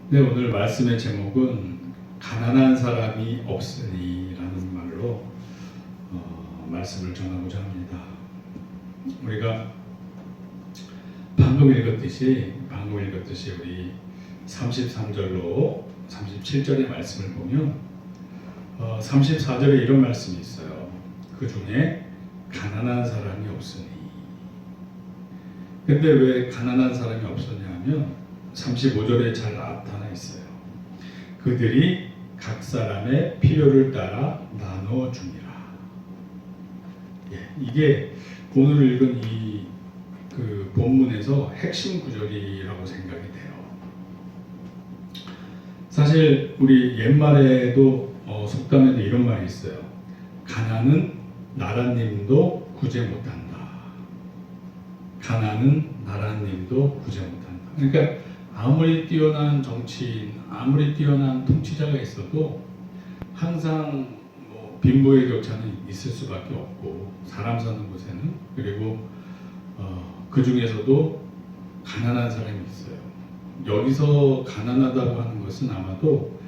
네, 오늘 말씀의 제목은 가난한 사람이 없으니 라는 말로 말씀을 전하고자 합니다. 우리가 방금 읽었듯이 우리 33절로 37절의 말씀을 보면 34절에 이런 말씀이 있어요. 그 중에 가난한 사람이 없으니. 근데 왜 가난한 사람이 없었냐 하면 35절에 잘 나타나 있어요. 그들이 각 사람의 필요를 따라 나눠 주니라. 이게 오늘 읽은 그 본문에서 핵심 구절이라고 생각이 돼요. 사실 우리 옛말에도 속담에도 이런 말이 있어요. 가난은 나라님도 구제 못한다. 가난은 나라님도 구제 못한다. 그러니까 아무리 뛰어난 정치인, 아무리 뛰어난 통치자가 있어도 항상 빈부의 격차는 있을 수밖에 없고, 사람 사는 곳에는. 그리고 그 중에서도 가난한 사람이 있어요. 여기서 가난하다고 하는 것은 아마도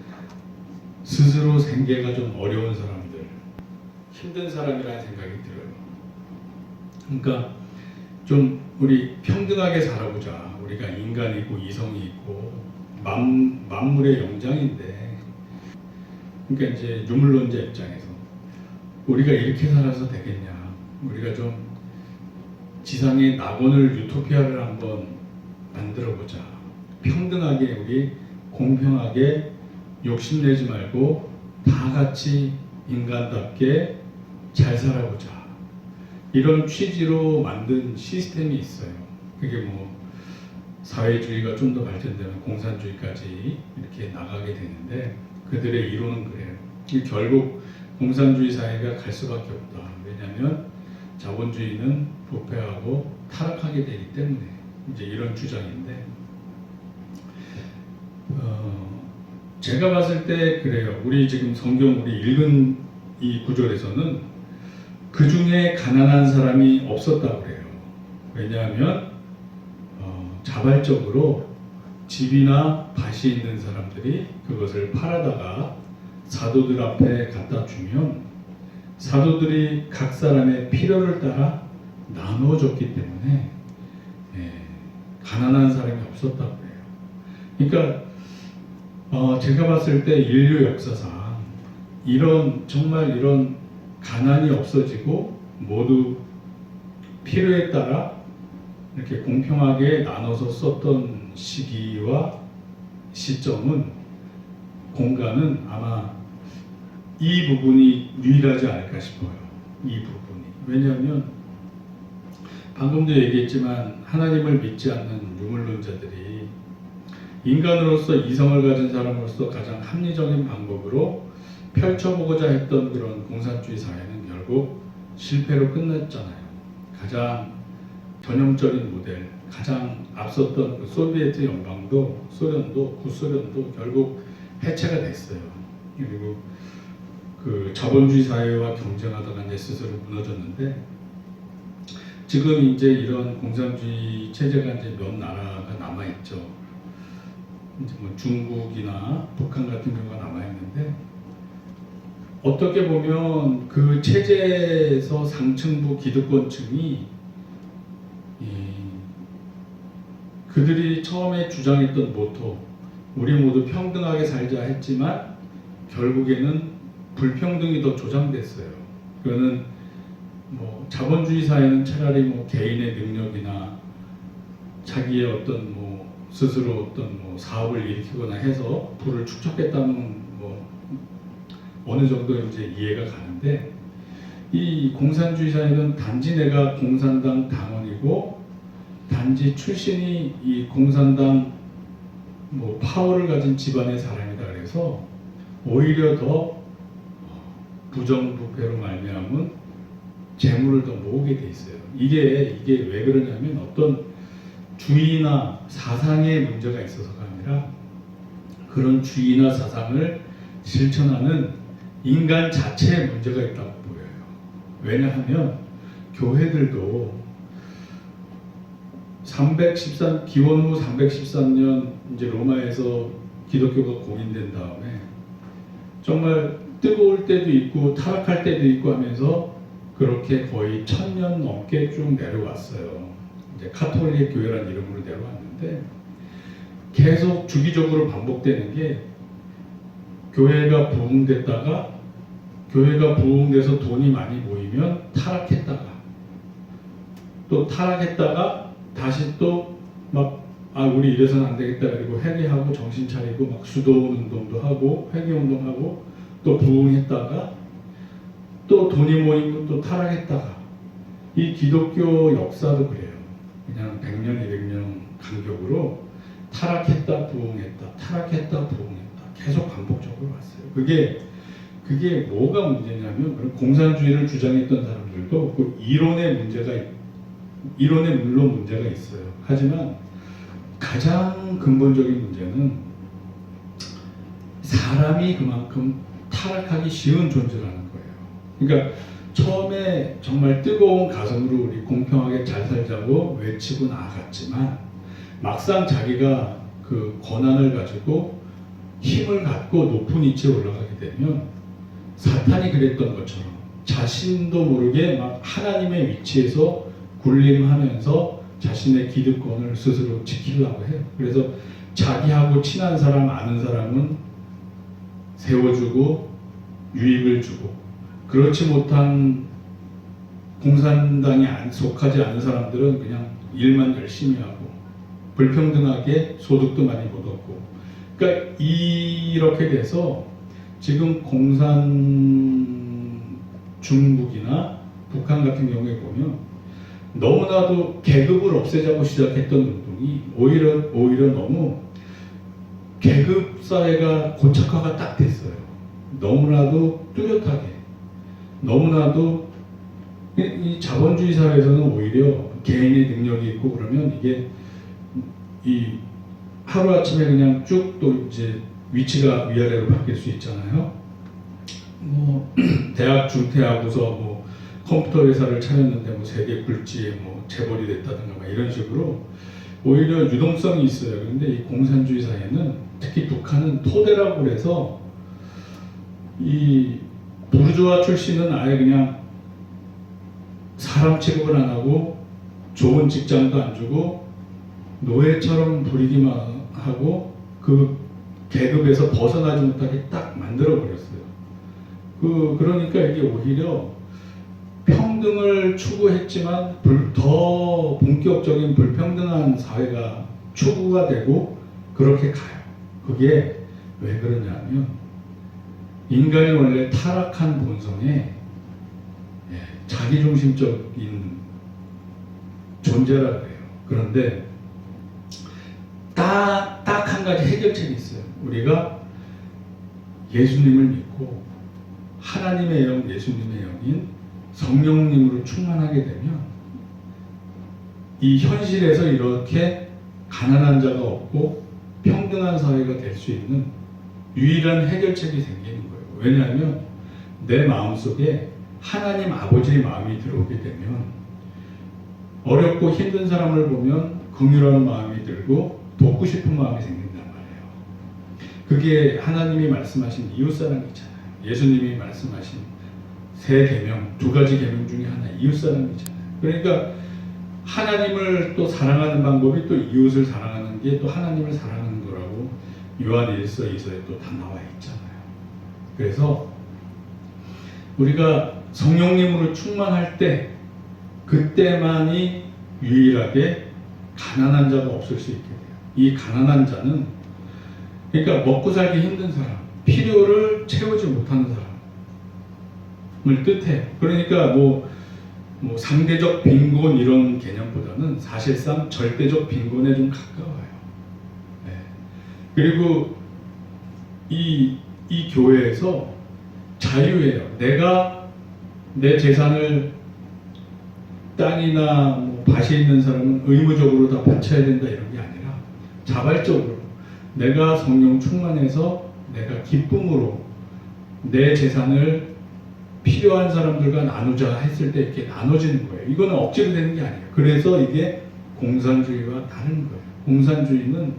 스스로 생계가 좀 어려운 사람들, 힘든 사람이라는 생각이 들어요. 그러니까 좀 우리 평등하게 살아보자. 우리가 인간이고 이성이 있고 만물의 영장인데, 그러니까 이제 유물론자 입장에서 우리가 이렇게 살아서 되겠냐? 우리가 좀 지상의 낙원을, 유토피아를 한번 만들어보자. 평등하게, 우리 공평하게 욕심내지 말고 다 같이 인간답게 잘 살아보자. 이런 취지로 만든 시스템이 있어요. 그게 사회주의가 좀 더 발전되면 공산주의까지 이렇게 나가게 되는데, 그들의 이론은 그래요. 결국 공산주의 사회가 갈 수밖에 없다. 왜냐하면 자본주의는 부패하고 타락하게 되기 때문에, 이제 이런 주장인데, 제가 봤을 때 그래요. 우리 지금 성경 우리 읽은 이 구절에서는 그 중에 가난한 사람이 없었다고 그래요. 왜냐하면 자발적으로 집이나 밭이 있는 사람들이 그것을 팔아다가 사도들 앞에 갖다 주면 사도들이 각 사람의 필요를 따라 나누어줬기 때문에 가난한 사람이 없었다고 해요. 그러니까 제가 봤을 때 인류 역사상 정말 이런 가난이 없어지고 모두 필요에 따라 이렇게 공평하게 나눠서 썼던 시기와 시점은, 공간은 아마 이 부분이 유일하지 않을까 싶어요. 이 부분이. 왜냐하면 방금도 얘기했지만 하나님을 믿지 않는 유물론자들이 인간으로서 이성을 가진 사람으로서 가장 합리적인 방법으로 펼쳐보고자 했던 그런 공산주의 사회는 결국 실패로 끝났잖아요. 가장 전형적인 모델, 가장 앞섰던 그 소비에트 연방도, 구소련도 결국 해체가 됐어요. 그리고 그 자본주의 사회와 경쟁하다가 이제 스스로 무너졌는데, 지금 이제 이런 공산주의 체제가 이제 몇 나라가 남아 있죠. 이제 중국이나 북한 같은 경우가 남아 있는데, 어떻게 보면 그 체제에서 상층부 기득권층이 그들이 처음에 주장했던 모토, 우리 모두 평등하게 살자 했지만 결국에는 불평등이 더 조장됐어요. 그거는 자본주의 사회는 차라리 개인의 능력이나 자기의 어떤 스스로 어떤 사업을 일으키거나 해서 부를 축적했다는 어느 정도 이제 이해가 가는데, 이 공산주의 사회는 단지 내가 공산당 당원이고 단지 출신이 이 공산당 파워를 가진 집안의 사람이다 그래서 오히려 더 부정부패로 말미암은 재물을 더 모으게 돼 있어요. 이게 왜 그러냐면 어떤 주의나 사상의 문제가 있어서가 아니라 그런 주의나 사상을 실천하는 인간 자체에 문제가 있다고 보여요. 왜냐하면 교회들도 기원후 313년 이제 로마에서 기독교가 공인된 다음에 정말 뜨거울 때도 있고 타락할 때도 있고 하면서 그렇게 거의 1000년 넘게 쭉 내려왔어요. 이제 카톨릭 교회라는 이름으로 내려왔는데 계속 주기적으로 반복되는 게 교회가 부흥돼서 돈이 많이 모이면 타락했다가 또 타락했다가 다시 또 막 우리 이래서는 안 되겠다 그리고 회개하고 정신 차리고 막 수도원 운동도 하고 회개 운동하고 또 부흥했다가 또 돈이 모이면 또 타락했다가 이 기독교 역사도 그래요. 그냥 100년, 200년 간격으로 타락했다 부흥했다 타락했다 부흥했다 계속 반복적으로 왔어요. 그게 뭐가 문제냐면 공산주의를 주장했던 사람들도 그 이론에 물론 문제가 있어요. 하지만 가장 근본적인 문제는 사람이 그만큼 타락하기 쉬운 존재라는 거예요. 그러니까 처음에 정말 뜨거운 가슴으로 우리 공평하게 잘 살자고 외치고 나아갔지만 막상 자기가 그 권한을 가지고 힘을 갖고 높은 위치에 올라가게 되면 사탄이 그랬던 것처럼 자신도 모르게 막 하나님의 위치에서 군림하면서 자신의 기득권을 스스로 지키려고 해요. 그래서 자기하고 친한 사람, 아는 사람은 세워주고 유익을 주고 그렇지 못한 공산당에 속하지 않은 사람들은 그냥 일만 열심히 하고 불평등하게 소득도 많이 못 얻고 그러니까 이렇게 돼서 지금 중국이나 북한 같은 경우에 보면 너무나도 계급을 없애자고 시작했던 운동이 오히려 너무 계급 사회가 고착화가 딱 됐어요. 너무나도 뚜렷하게 너무나도 이 자본주의 사회에서는 오히려 개인의 능력이 있고 그러면 이게 이 하루아침에 그냥 쭉 또 이제 위치가 위아래로 바뀔 수 있잖아요. 뭐 대학 중퇴하고서 뭐 컴퓨터 회사를 차렸는데 뭐 세계 굴지에 뭐 재벌이 됐다든가 막 이런 식으로 오히려 유동성이 있어요. 그런데 이 공산주의 사회는 특히 북한은 토대라고 그래서 이 부르주아 출신은 아예 그냥 사람 취급을 안 하고 좋은 직장도 안 주고 노예처럼 부리기만 하고 그 계급에서 벗어나지 못하게 딱 만들어 버렸어요. 그러니까 이게 오히려 평등을 추구했지만 더 본격적인 불평등한 사회가 추구가 되고 그렇게 가요. 그게 왜 그러냐면 인간이 원래 타락한 본성에 자기중심적인 존재라 그래요. 그런데 딱 한 가지 해결책이 있어요. 우리가 예수님을 믿고 하나님의 영, 예수님의 영인 성령님으로 충만하게 되면 이 현실에서 이렇게 가난한 자가 없고 평등한 사회가 될 수 있는 유일한 해결책이 생기는 거예요. 왜냐하면 내 마음속에 하나님 아버지의 마음이 들어오게 되면 어렵고 힘든 사람을 보면 긍휼한 마음이 들고 돕고 싶은 마음이 생긴단 말이에요. 그게 하나님이 말씀하신 이웃사랑이잖아요. 예수님이 말씀하신 세 계명, 두 가지 계명 중에 하나 이웃사랑이잖아요. 그러니까 하나님을 또 사랑하는 방법이 또 이웃을 사랑하는 게 또 하나님을 사랑하는 거라고 요한 1서 2서에 또 다 나와 있잖아요. 그래서 우리가 성령님으로 충만할 때 그때만이 유일하게 가난한 자가 없을 수 있게 돼요. 이 가난한 자는 그러니까 먹고 살기 힘든 사람, 필요를 채우지 못하는 사람을 뜻해요. 그러니까 뭐 상대적 빈곤 이런 개념보다는 사실상 절대적 빈곤에 좀 가까워요. 네. 그리고 이 교회에서 자유예요. 내가 내 재산을 땅이나 뭐 밭이 있는 사람은 의무적으로 다 바쳐야 된다 이런 게 아니라 자발적으로 내가 성령 충만해서 내가 기쁨으로 내 재산을 필요한 사람들과 나누자 했을 때 이렇게 나눠지는 거예요. 이거는 억지로 되는 게 아니에요. 그래서 이게 공산주의와 다른 거예요. 공산주의는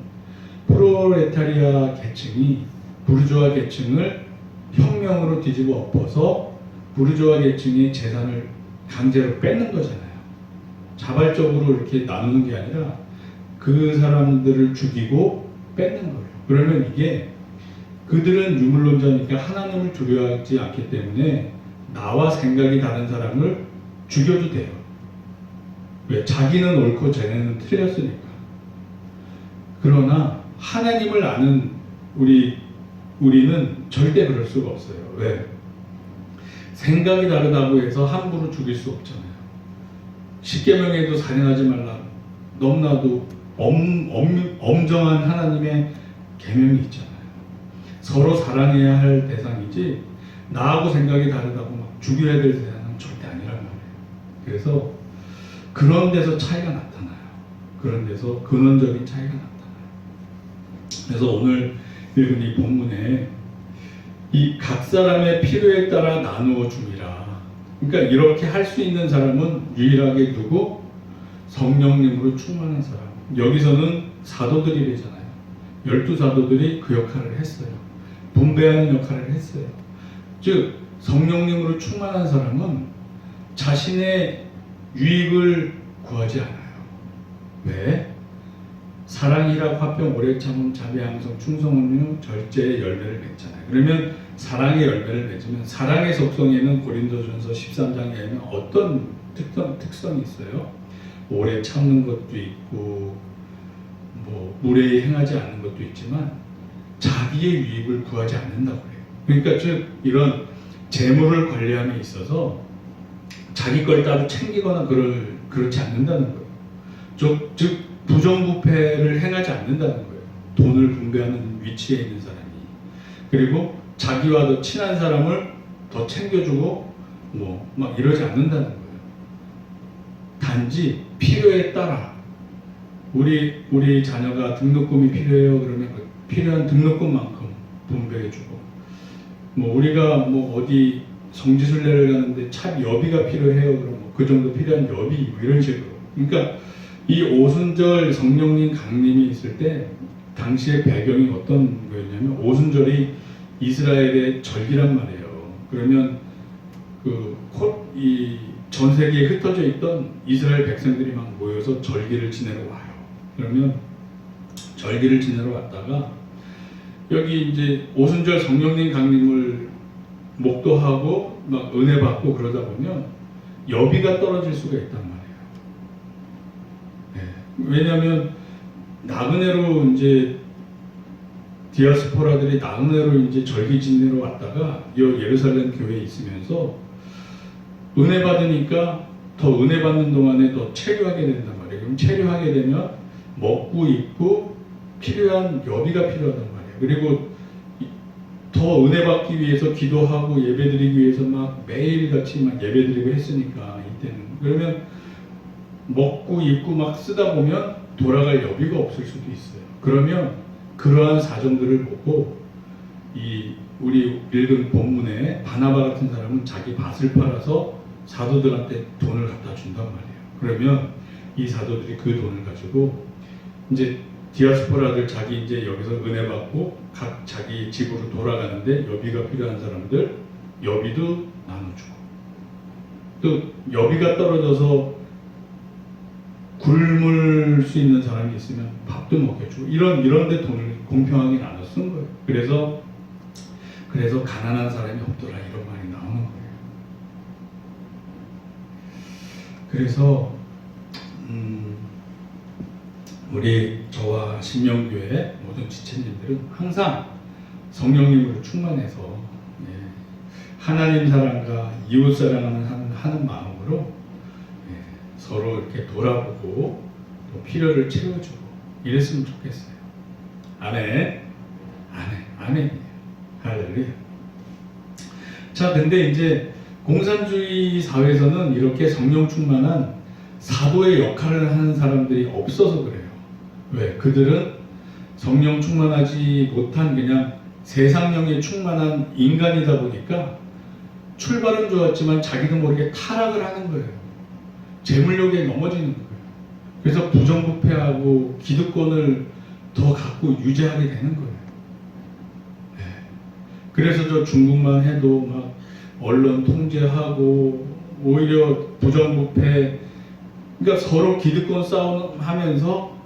프롤레타리아 계층이 부르주아 계층을 혁명으로 뒤집어 엎어서 부르주아 계층의 재산을 강제로 뺏는 거잖아요. 자발적으로 이렇게 나누는 게 아니라 그 사람들을 죽이고 뺏는 거예요. 그러면 이게 그들은 유물론자니까 하나님을 두려워하지 않기 때문에 나와 생각이 다른 사람을 죽여도 돼요. 왜? 자기는 옳고 쟤네는 틀렸으니까. 그러나 하나님을 아는 우리는 절대 그럴 수가 없어요. 왜? 생각이 다르다고 해서 함부로 죽일 수 없잖아요. 십계명에도 살인하지 말라. 너무나도 엄정한 하나님의 계명이 있잖아요. 서로 사랑해야 할 대상이지 나하고 생각이 다르다고 막 죽여야 될 대상은 절대 아니란 말이에요. 그래서 그런 데서 차이가 나타나요. 그런 데서 근원적인 차이가 나타나요. 그래서 오늘 읽은 이 본문에 이 각 사람의 필요에 따라 나누어 줌이라. 그러니까 이렇게 할 수 있는 사람은 유일하게 누구? 성령님으로 충만한 사람. 여기서는 사도들이래잖아요. 12사도들이 그 역할을 했어요. 분배하는 역할을 했어요. 즉 성령님으로 충만한 사람은 자신의 유익을 구하지 않아요. 왜? 사랑이라고 화평 오래 참음 자비 양성 충성은유 절제의 열매를 맺잖아요. 그러면 사랑의 열매를 맺으면 사랑의 속성에는 고린도전서 13장에 보면 어떤 특성이 있어요? 오래 참는 것도 있고 뭐 무례히 행하지 않는 것도 있지만 자기의 유익을 구하지 않는다고 해요. 그러니까 즉 이런 재물을 관리함에 있어서 자기 걸 따로 챙기거나 그렇지 않는다는 거예요. 즉 부정부패를 행하지 않는다는 거예요. 돈을 분배하는 위치에 있는 사람이. 그리고 자기와 더 친한 사람을 더 챙겨주고 뭐 막 이러지 않는다는 거예요. 단지 필요에 따라 우리 자녀가 등록금이 필요해요. 그러면 그 필요한 등록금만큼 분배해주고 뭐 우리가 뭐 어디 성지순례를 가는데 차 여비가 필요해요. 그럼 뭐 그 정도 필요한 여비 뭐 이런 식으로. 그러니까 이 오순절 성령님 강림이 있을 때 당시의 배경이 어떤 거였냐면 오순절이 이스라엘의 절기란 말이에요. 그러면 이 전 세계에 흩어져 있던 이스라엘 백성들이 막 모여서 절기를 지내러 와요. 그러면 절기를 지내러 왔다가 여기 이제 오순절 성령님 강림을 목도하고 막 은혜 받고 그러다 보면 여비가 떨어질 수가 있단 말이에요. 네. 왜냐하면 나그네로 이제 디아스포라들이 나그네로 이제 절기 지내러 왔다가 예루살렘 교회에 있으면서 은혜 받으니까 더 은혜 받는 동안에 더 체류하게 된단 말이에요. 그럼 체류하게 되면 먹고 입고 필요한 여비가 필요하단 말이에요. 그리고 더 은혜 받기 위해서 기도하고 예배드리기 위해서 막 매일같이 막 예배드리고 했으니까 이때는 그러면 먹고 입고 막 쓰다 보면 돌아갈 여비가 없을 수도 있어요. 그러면 그러한 사정들을 보고 우리 읽은 본문에 바나바 같은 사람은 자기 밭을 팔아서 사도들한테 돈을 갖다 준단 말이에요. 그러면 이 사도들이 그 돈을 가지고 이제 디아스포라들 자기 이제 여기서 은혜 받고 각 자기 집으로 돌아가는데 여비가 필요한 사람들 여비도 나눠주고 또 여비가 떨어져서 굶을 수 있는 사람이 있으면 밥도 먹여주고 이런데 돈을 공평하게 나눠 쓴 거예요. 그래서 가난한 사람이 없더라 이런 말이 나오는 거예요. 그래서 우리 저와 신명교회 모든 지체님들은 항상 성령님으로 충만해서 하나님 사랑과 이웃 사랑을 하는 마음으로 서로 이렇게 돌아보고 또 필요를 채워주고 이랬으면 좋겠어요. 아멘. 할렐루야. 자, 근데 이제 공산주의 사회에서는 이렇게 성령 충만한 사도의 역할을 하는 사람들이 없어서 그래요. 왜? 그들은 성령 충만하지 못한 그냥 세상령에 충만한 인간이다 보니까 출발은 좋았지만 자기도 모르게 타락을 하는 거예요. 재물욕에 넘어지는 거예요. 그래서 부정부패하고 기득권을 더 갖고 유지하게 되는 거예요. 네. 그래서 저 중국만 해도 막 언론 통제하고 오히려 부정부패, 그러니까 서로 기득권 싸움하면서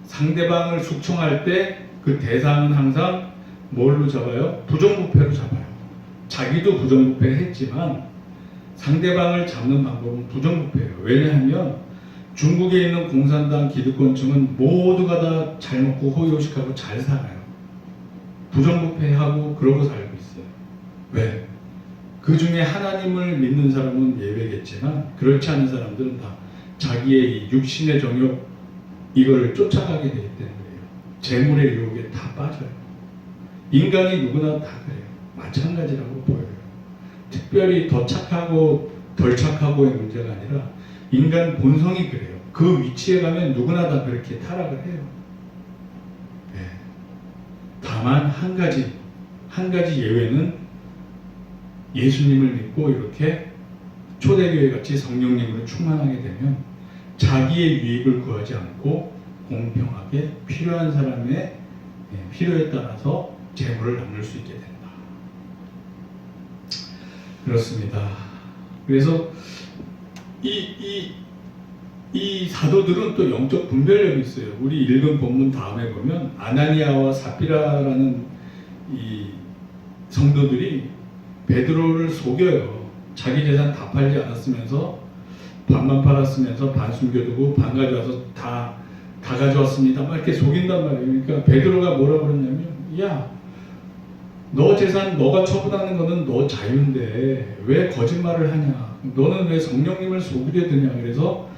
상대방을 숙청할 때 그 대상은 항상 뭘로 잡아요? 부정부패로 잡아요. 자기도 부정부패 했지만 상대방을 잡는 방법은 부정부패예요. 왜냐하면 중국에 있는 공산당 기득권층은 모두가 다 잘 먹고 호의호식하고 잘 살아요. 부정부패하고 그러고 살고 있어요. 왜? 그 중에 하나님을 믿는 사람은 예외겠지만 그렇지 않은 사람들은 다 자기의 이 육신의 정욕 이거를 쫓아가게 되기 때문에요. 재물의 유혹에 다 빠져요. 인간이 누구나 다 그래요. 마찬가지라고 보여요. 특별히 더 착하고 덜 착하고의 문제가 아니라 인간 본성이 그래요. 그 위치에 가면 누구나 다 그렇게 타락을 해요. 네. 다만 한 가지 예외는 예수님을 믿고 이렇게 초대교회 같이 성령님으로 충만하게 되면 자기의 유익을 구하지 않고 공평하게 필요한 사람의 필요에 따라서 재물을 나눌 수 있게 된다. 그렇습니다. 그래서 이 사도들은 또 영적 분별력이 있어요. 우리 읽은 본문 다음에 보면 아나니아와 삽비라라는 이 성도들이 베드로를 속여요. 자기 재산 다 팔지 않았으면서 반만 팔았으면서 반 숨겨두고 반 가져와서 다 가져왔습니다. 막 이렇게 속인단 말이에요. 그러니까 베드로가 뭐라고 그러냐면, 야, 너 재산 너가 처분하는 거는 너 자유인데 왜 거짓말을 하냐? 너는 왜 성령님을 속이려 드냐? 그래서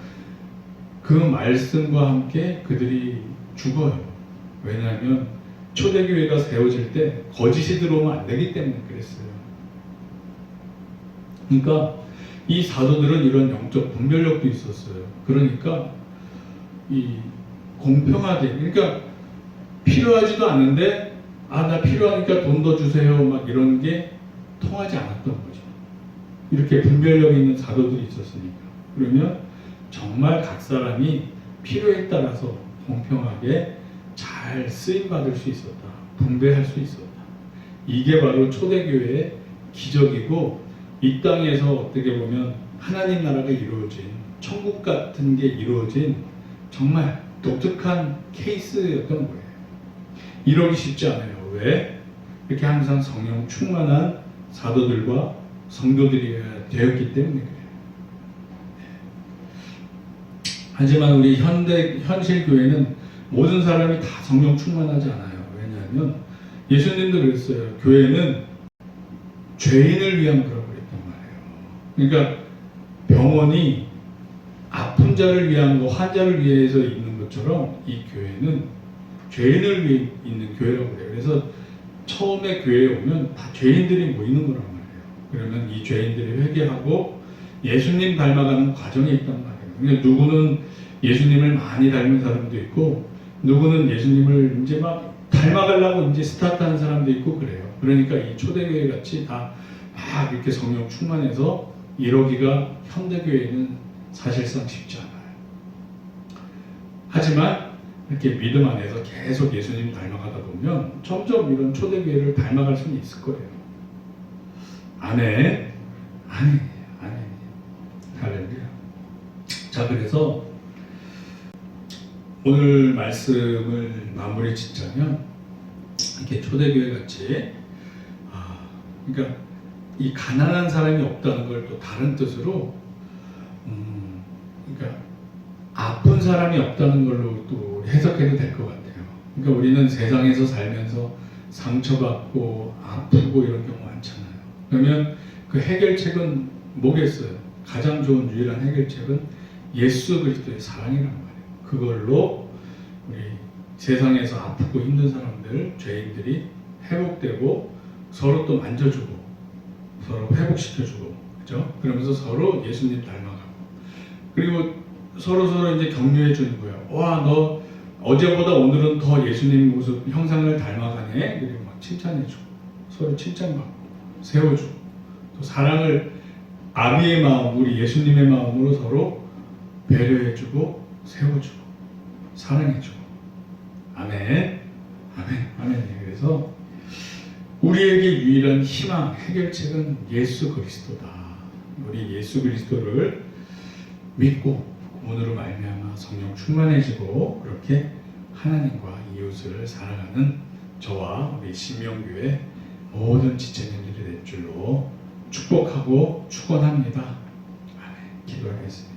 그 말씀과 함께 그들이 죽어요. 왜냐하면 초대교회가 세워질 때 거짓이 들어오면 안 되기 때문에 그랬어요. 그러니까 이 사도들은 이런 영적 분별력도 있었어요. 그러니까 이 공평하게, 그러니까 필요하지도 않은데 나 필요하니까 돈 더 주세요 막 이런 게 통하지 않았던 거죠. 이렇게 분별력 있는 사도들이 있었으니까. 그러면 정말 각 사람이 필요에 따라서 공평하게 잘 쓰임받을 수 있었다. 분배할 수 있었다. 이게 바로 초대교회의 기적이고 이 땅에서 어떻게 보면 하나님 나라가 이루어진 천국 같은 게 이루어진 정말 독특한 케이스였던 거예요. 이러기 쉽지 않아요. 왜? 이렇게 항상 성령 충만한 사도들과 성도들이 되었기 때문에 그래요. 하지만 우리 현실 교회는 모든 사람이 다 성령 충만하지 않아요. 왜냐하면 예수님도 그랬어요. 교회는 죄인을 위한 거라고 그랬단 말이에요. 그러니까 병원이 아픈 자를 위한 거, 환자를 위해서 있는 것처럼 이 교회는 죄인을 위해 있는 교회라고 그래요. 그래서 처음에 교회에 오면 다 죄인들이 모이는 거란 말이에요. 그러면 이 죄인들이 회개하고 예수님 닮아가는 과정에 있단 말이에요. 그러니까 누구는 예수님을 많이 닮은 사람도 있고 누구는 예수님을 이제 막 닮아가려고 이제 스타트하는 사람도 있고 그래요. 그러니까 이 초대교회 같이 다 막 이렇게 성령 충만해서 이러기가 현대교회는 사실상 쉽지 않아요. 하지만 이렇게 믿음 안에서 계속 예수님 닮아가다 보면 점점 이런 초대교회를 닮아갈 수는 있을 거예요. 아멘. 할렐루야. 자, 그래서 오늘 말씀을 마무리 짓자면 이렇게 초대교회 같이 그러니까 이 가난한 사람이 없다는 걸 또 다른 뜻으로 그러니까 아픈 사람이 없다는 걸로 또 해석해도 될 것 같아요. 그러니까 우리는 세상에서 살면서 상처받고 아프고 이런 경우 많잖아요. 그러면 그 해결책은 뭐겠어요? 가장 좋은 유일한 해결책은 예수 그리스도의 사랑이란 말이에요. 그걸로 우리 세상에서 아프고 힘든 사람들, 죄인들이 회복되고 서로 또 만져주고 서로 회복시켜주고, 그죠? 그러면서 서로 예수님 닮아가고, 그리고 서로 이제 격려해 주는 거예요. 와, 너 어제보다 오늘은 더 예수님 모습 형상을 닮아가네. 그리고 막 칭찬해주고, 서로 칭찬받고, 세워주고, 또 사랑을 아비의 마음, 우리 예수님의 마음으로 서로 배려해주고, 세워주고, 사랑해주고. 아멘. 아멘. 아멘. 그래서 우리에게 유일한 희망, 해결책은 예수 그리스도다. 우리 예수 그리스도를 믿고 오늘로 말미암아 성령 충만해지고 그렇게 하나님과 이웃을 사랑하는 저와 우리 신명교회 모든 지체님들이 될 줄로 축복하고 축원합니다. 아멘. 기도하겠습니다.